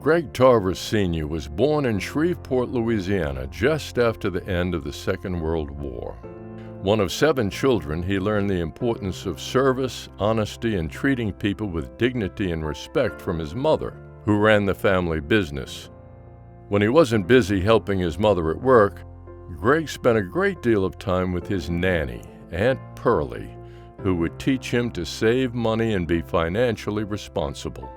Greg Tarver Sr. was born in Shreveport, Louisiana, just after the end of the Second World War. One of 7 children, he learned the importance of service, honesty, and treating people with dignity and respect from his mother, who ran the family business. When he wasn't busy helping his mother at work, Greg spent a great deal of time with his nanny, Aunt Pearlie, who would teach him to save money and be financially responsible.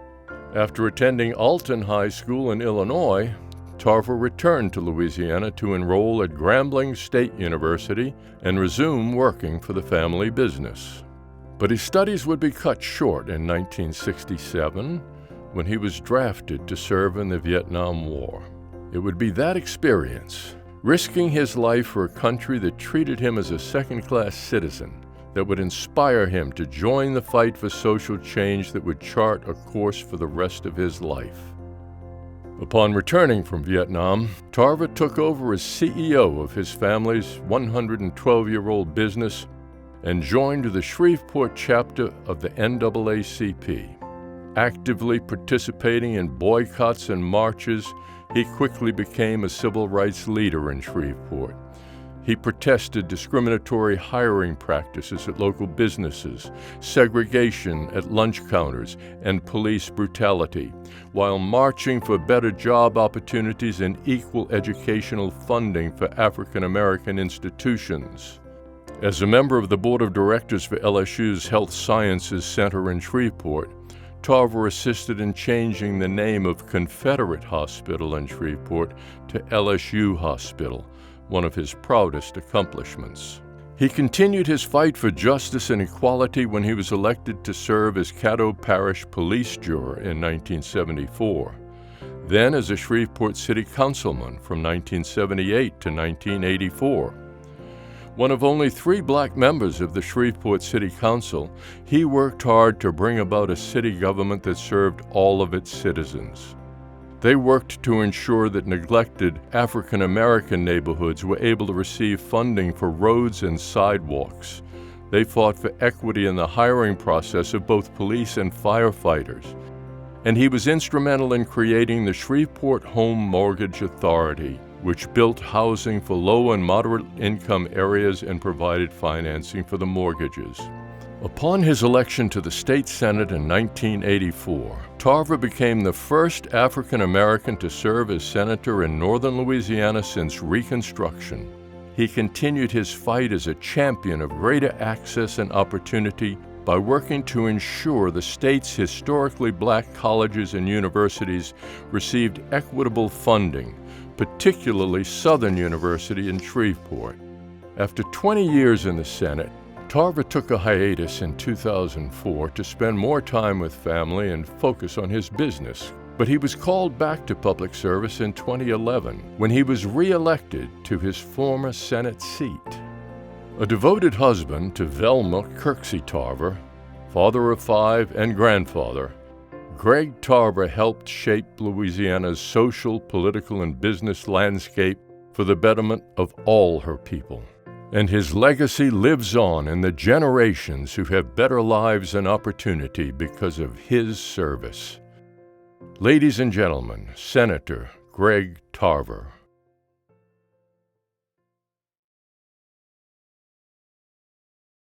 After attending Alton High School in Illinois, Tarver returned to Louisiana to enroll at Grambling State University and resume working for the family business. But his studies would be cut short in 1967 when he was drafted to serve in the Vietnam War. It would be that experience, risking his life for a country that treated him as a second-class citizen, that would inspire him to join the fight for social change that would chart a course for the rest of his life. Upon returning from Vietnam, Tarver took over as CEO of his family's 112-year-old business and joined the Shreveport chapter of the NAACP. Actively participating in boycotts and marches, he quickly became a civil rights leader in Shreveport. He protested discriminatory hiring practices at local businesses, segregation at lunch counters, and police brutality, while marching for better job opportunities and equal educational funding for African American institutions. As a member of the board of directors for LSU's Health Sciences Center in Shreveport, Tarver assisted in changing the name of Confederate Hospital in Shreveport to LSU Hospital, one of his proudest accomplishments. He continued his fight for justice and equality when he was elected to serve as Caddo Parish Police Juror in 1974, then as a Shreveport City Councilman from 1978 to 1984. One of only 3 black members of the Shreveport City Council, he worked hard to bring about a city government that served all of its citizens. They worked to ensure that neglected African American neighborhoods were able to receive funding for roads and sidewalks. They fought for equity in the hiring process of both police and firefighters. And he was instrumental in creating the Shreveport Home Mortgage Authority, which built housing for low and moderate income areas and provided financing for the mortgages. Upon his election to the state senate in 1984, Tarver became the first African American to serve as senator in northern Louisiana since Reconstruction. He continued his fight as a champion of greater access and opportunity by working to ensure the state's historically black colleges and universities received equitable funding, particularly Southern University in Shreveport. After 20 years in the Senate, Tarver took a hiatus in 2004 to spend more time with family and focus on his business. But he was called back to public service in 2011 when he was re-elected to his former Senate seat. A devoted husband to Velma Kirksey Tarver, father of 5 and grandfather, Greg Tarver helped shape Louisiana's social, political, and business landscape for the betterment of all her people. And his legacy lives on in the generations who have better lives and opportunity because of his service. Ladies and gentlemen, Senator Greg Tarver.